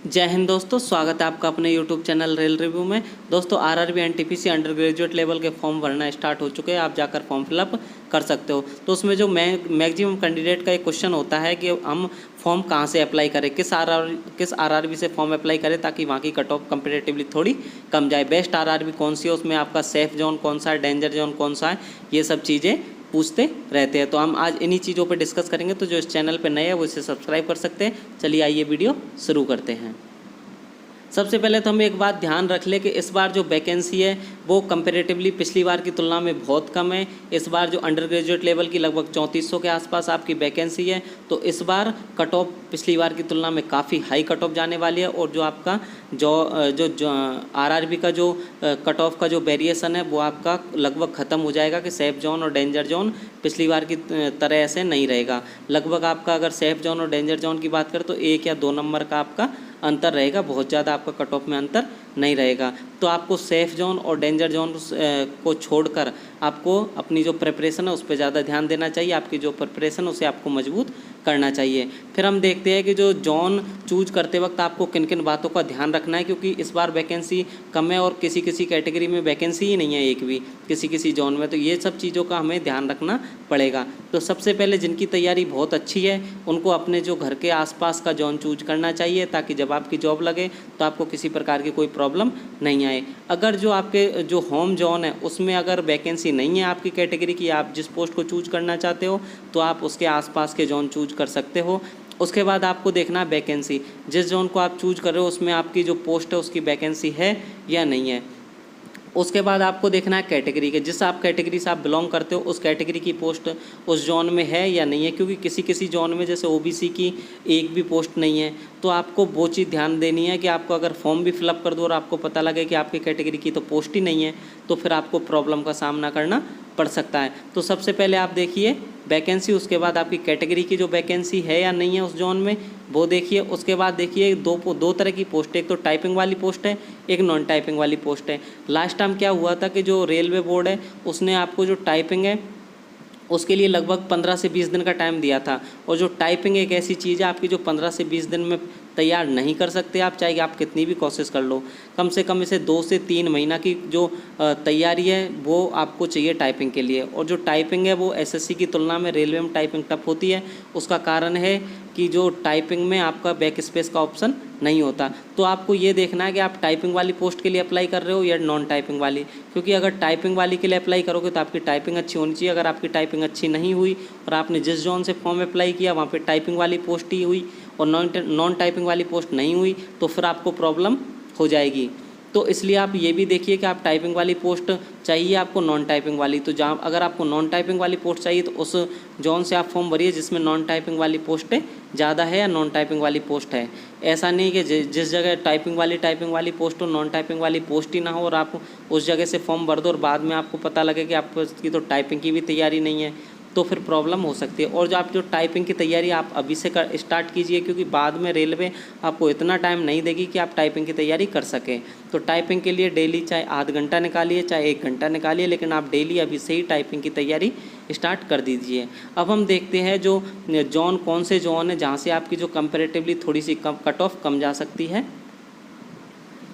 जय हिंद दोस्तों, स्वागत है आपका अपने YouTube चैनल रेल रिव्यू में। दोस्तों RRB NTPC under graduate level के फॉर्म भरना स्टार्ट हो चुके हैं। आप जाकर फॉर्म फिलअप कर सकते हो। तो उसमें जो मैक्सिमम कैंडिडेट का एक क्वेश्चन होता है कि हम फॉर्म कहाँ से अप्लाई करें, किस आरआरबी से फॉर्म अप्लाई करें ताकि वहाँ की कट ऑफ कंपेरेटिवली थोड़ी कम जाए। बेस्ट आरआरबी कौन सी है, उसमें आपका सेफ जोन कौन सा है, डेंजर जोन कौन सा है, ये सब चीज़ें पूछते रहते हैं। तो हम आज इन्हीं चीज़ों पर डिस्कस करेंगे। तो जो इस चैनल पर नए हैं वो इसे सब्सक्राइब कर सकते हैं। चलिए आइए वीडियो शुरू करते हैं। सबसे पहले तो हम एक बात ध्यान रख लें कि इस बार जो वैकेंसी है वो कंपैरेटिवली पिछली बार की तुलना में बहुत कम है। इस बार जो अंडर ग्रेजुएट लेवल की लगभग 3400 के आसपास आपकी वैकेंसी है। तो इस बार कट ऑफ पिछली बार की तुलना में काफ़ी हाई कट ऑफ जाने वाली है। और जो आपका जो आरआरबी का जो कट ऑफ का जो वेरिएशन है वो आपका लगभग ख़त्म हो जाएगा कि सेफ जोन और डेंजर जोन पिछली बार की तरह ऐसे नहीं रहेगा। लगभग आपका अगर सेफ जोन और डेंजर जोन की बात करें तो 1 या 2 नंबर का आपका अंतर रहेगा, बहुत ज़्यादा आपका कट ऑफ में अंतर नहीं रहेगा। तो आपको सेफ जोन और डेंजर जोन को छोड़कर आपको अपनी जो प्रिपरेशन है उस पर ज़्यादा ध्यान देना चाहिए। आपकी जो प्रिपरेशन उसे आपको मजबूत करना चाहिए। फिर हम देखते हैं कि जो जोन चूज करते वक्त आपको किन किन बातों का ध्यान रखना है, क्योंकि इस बार वैकेंसी कम है और किसी किसी कैटेगरी में वैकेंसी ही नहीं है एक भी, किसी किसी जोन में। तो ये सब चीज़ों का हमें ध्यान रखना पड़ेगा। तो सबसे पहले जिनकी तैयारी बहुत अच्छी है उनको अपने जो घर के आसपास का जोन चूज करना चाहिए, ताकि जब आपकी जॉब लगे तो आपको किसी प्रकार की कोई प्रॉब्लम नहीं आए। अगर जो आपके जो होम जोन है उसमें अगर वैकेंसी नहीं है आपकी कैटेगरी की, आप जिस पोस्ट को चूज करना चाहते हो तो आप उसके आसपास के जोन चूज कर सकते हो। उसके बाद आपको देखना है वैकेंसी, जिस जोन को आप चूज कर रहे हो उसमें आपकी जो पोस्ट है उसकी वैकेंसी है या नहीं है। उसके बाद आपको देखना है कैटेगरी के, जिस आप कैटेगरी से आप बिलोंग करते हो उस कैटेगरी की पोस्ट उस जोन में है या नहीं है, क्योंकि किसी किसी जोन में जैसे ओबीसी की एक भी पोस्ट नहीं है। तो आपको वो चीज़ ध्यान देनी है कि आपको अगर फॉर्म भी फिलअप कर दो और आपको पता लगे कि आपकी कैटेगरी की तो पोस्ट ही नहीं है, तो फिर आपको प्रॉब्लम का सामना करना पड़ सकता है। तो सबसे पहले आप देखिए वैकेंसी, उसके बाद आपकी कैटेगरी की जो वैकेंसी है या नहीं है उस जोन में वो देखिए। उसके बाद देखिए दो तरह की पोस्ट है, एक तो टाइपिंग वाली पोस्ट है, एक नॉन टाइपिंग वाली पोस्ट है। लास्ट टाइम क्या हुआ था कि जो रेलवे बोर्ड है उसने आपको जो टाइपिंग है उसके लिए लगभग 15 से 20 दिन का टाइम दिया था। और जो टाइपिंग एक ऐसी चीज़ है आपकी जो 15 से 20 दिन में तैयार नहीं कर सकते आप, चाहे आप कितनी भी कोशिश कर लो। कम से कम इसे 2 से 3 महीना की जो तैयारी है वो आपको चाहिए टाइपिंग के लिए। और जो टाइपिंग है वो एसएससी की तुलना में रेलवे में टाइपिंग टफ होती है। उसका कारण है कि जो टाइपिंग में आपका बैक स्पेस का ऑप्शन नहीं होता। तो आपको ये देखना है कि आप टाइपिंग वाली पोस्ट के लिए अप्लाई कर रहे हो या नॉन टाइपिंग वाली, क्योंकि अगर टाइपिंग वाली के लिए अप्लाई करोगे तो आपकी टाइपिंग अच्छी होनी चाहिए। अगर आपकी टाइपिंग अच्छी नहीं हुई और आपने जिस जोन से फॉर्म अप्लाई किया वहाँ पे टाइपिंग वाली पोस्ट ही हुई और नॉन टाइपिंग वाली पोस्ट नहीं हुई तो फिर आपको प्रॉब्लम हो जाएगी। तो इसलिए आप ये भी देखिए कि आप टाइपिंग वाली पोस्ट चाहिए आपको नॉन टाइपिंग वाली। तो जहाँ अगर आपको नॉन टाइपिंग वाली पोस्ट चाहिए तो उस जोन से आप फॉर्म भरिए जिसमें नॉन टाइपिंग वाली पोस्टें ज़्यादा है या नॉन टाइपिंग वाली पोस्ट है। ऐसा नहीं कि जिस जगह टाइपिंग वाली पोस्ट हो नॉन टाइपिंग वाली पोस्ट ही ना हो और आप उस जगह से फॉर्म भर दो और बाद में आपको पता लगे कि आपकी तो टाइपिंग की भी तैयारी नहीं है, तो फिर प्रॉब्लम हो सकती है। और जो आप जो टाइपिंग की तैयारी आप अभी से स्टार्ट कीजिए, क्योंकि बाद में रेलवे आपको इतना टाइम नहीं देगी कि आप टाइपिंग की तैयारी कर सकें। तो टाइपिंग के लिए डेली चाहे आधा घंटा निकालिए चाहे 1 घंटा निकालिए, लेकिन आप डेली अभी से ही टाइपिंग की तैयारी स्टार्ट कर दीजिए। अब हम देखते हैं जो जोन कौन से जोन है जहाँ से आपकी जो कंपेरेटिवली थोड़ी सी कम कट ऑफ कम जा सकती है।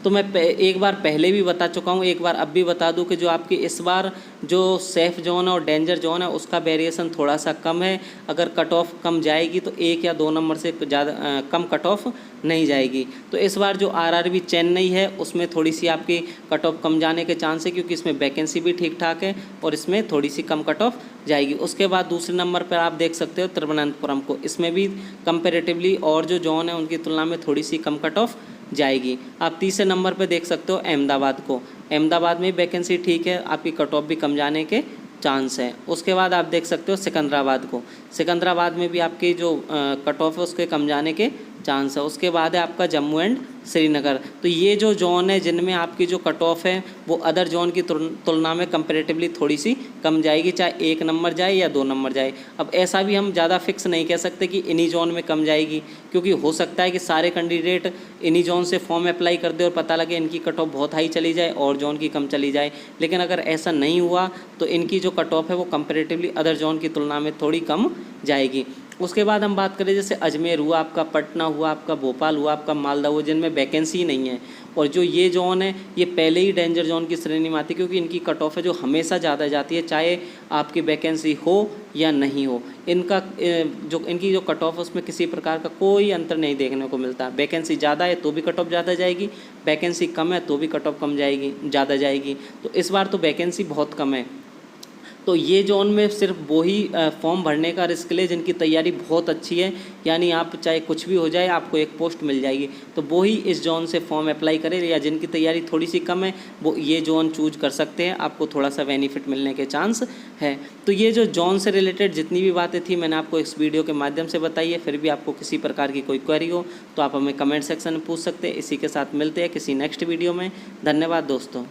तो मैं एक बार पहले भी बता चुका हूँ, एक बार अब भी बता दूँ कि जो आपकी इस बार जो सेफ़ जोन है और डेंजर जोन है उसका वेरिएशन थोड़ा सा कम है। अगर कट ऑफ कम जाएगी तो 1 या 2 नंबर से ज़्यादा कम कट ऑफ नहीं जाएगी। तो इस बार जो आरआरबी चेन्नई है उसमें थोड़ी सी आपकी कट ऑफ कम जाने के चांस है, क्योंकि इसमें वैकेंसी भी ठीक ठाक है और इसमें थोड़ी सी कम कट ऑफ जाएगी। उसके बाद दूसरे नंबर पर आप देख सकते हो तिरुवनंतपुरम को, इसमें भी कंपेरेटिवली और जो जोन है उनकी तुलना में थोड़ी सी कम कट ऑफ जाएगी। आप तीसरे नंबर पे देख सकते हो अहमदाबाद को, अहमदाबाद में वैकेंसी ठीक है, आपकी कट ऑफ भी कम जाने के चांस है। उसके बाद आप देख सकते हो सिकंदराबाद को, सिकंदराबाद में भी आपकी जो कट ऑफ है उसके कम जाने के चांस है। उसके बाद है आपका जम्मू एंड श्रीनगर। तो ये जो जोन है जिनमें आपकी जो कट ऑफ है वो अदर जोन की तुलना में कंपैरेटिवली थोड़ी सी कम जाएगी, चाहे 1 नंबर जाए या 2 नंबर जाए। अब ऐसा भी हम ज़्यादा फिक्स नहीं कह सकते कि इन्हीं जोन में कम जाएगी, क्योंकि हो सकता है कि सारे कैंडिडेट इन्हीं जोन से फॉर्म अप्लाई कर दे और पता लगे इनकी कट ऑफ बहुत हाई चली जाए और जोन की कम चली जाए। लेकिन अगर ऐसा नहीं हुआ तो इनकी जो कट ऑफ है वो कंपैरेटिवली अदर जोन की तुलना में थोड़ी कम जाएगी। उसके बाद हम बात करें जैसे अजमेर हुआ आपका, पटना हुआ आपका, भोपाल हुआ आपका, मालदा हुआ, जिनमें वैकेंसी नहीं है। और जो ये जोन है ये पहले ही डेंजर जोन की श्रेणी में आती है, क्योंकि इनकी कट ऑफ है जो हमेशा ज़्यादा जाती है, चाहे आपकी वैकेंसी हो या नहीं हो। इनका इनकी जो कट ऑफ है उसमें किसी प्रकार का कोई अंतर नहीं देखने को मिलता। वैकेंसी ज़्यादा है तो भी कट ऑफ ज़्यादा जाएगी, वैकेंसी कम है तो भी कट ऑफ कम जाएगी, ज़्यादा जाएगी। तो इस बार तो वैकेंसी बहुत कम है। तो ये जोन में सिर्फ वो ही फॉर्म भरने का रिस्क ले जिनकी तैयारी बहुत अच्छी है, यानी आप चाहे कुछ भी हो जाए आपको एक पोस्ट मिल जाएगी, तो वो ही इस जोन से फॉर्म अप्लाई करें। या जिनकी तैयारी थोड़ी सी कम है वो ये जोन चूज कर सकते हैं, आपको थोड़ा सा बेनिफिट मिलने के चांस है। तो ये जो जोन से रिलेटेड जितनी भी बातें थी मैंने आपको इस वीडियो के माध्यम से बताई है। फिर भी आपको किसी प्रकार की कोई क्वेरी हो तो आप हमें कमेंट सेक्शन में पूछ सकते हैं। इसी के साथ मिलते हैं किसी नेक्स्ट वीडियो में। धन्यवाद दोस्तों।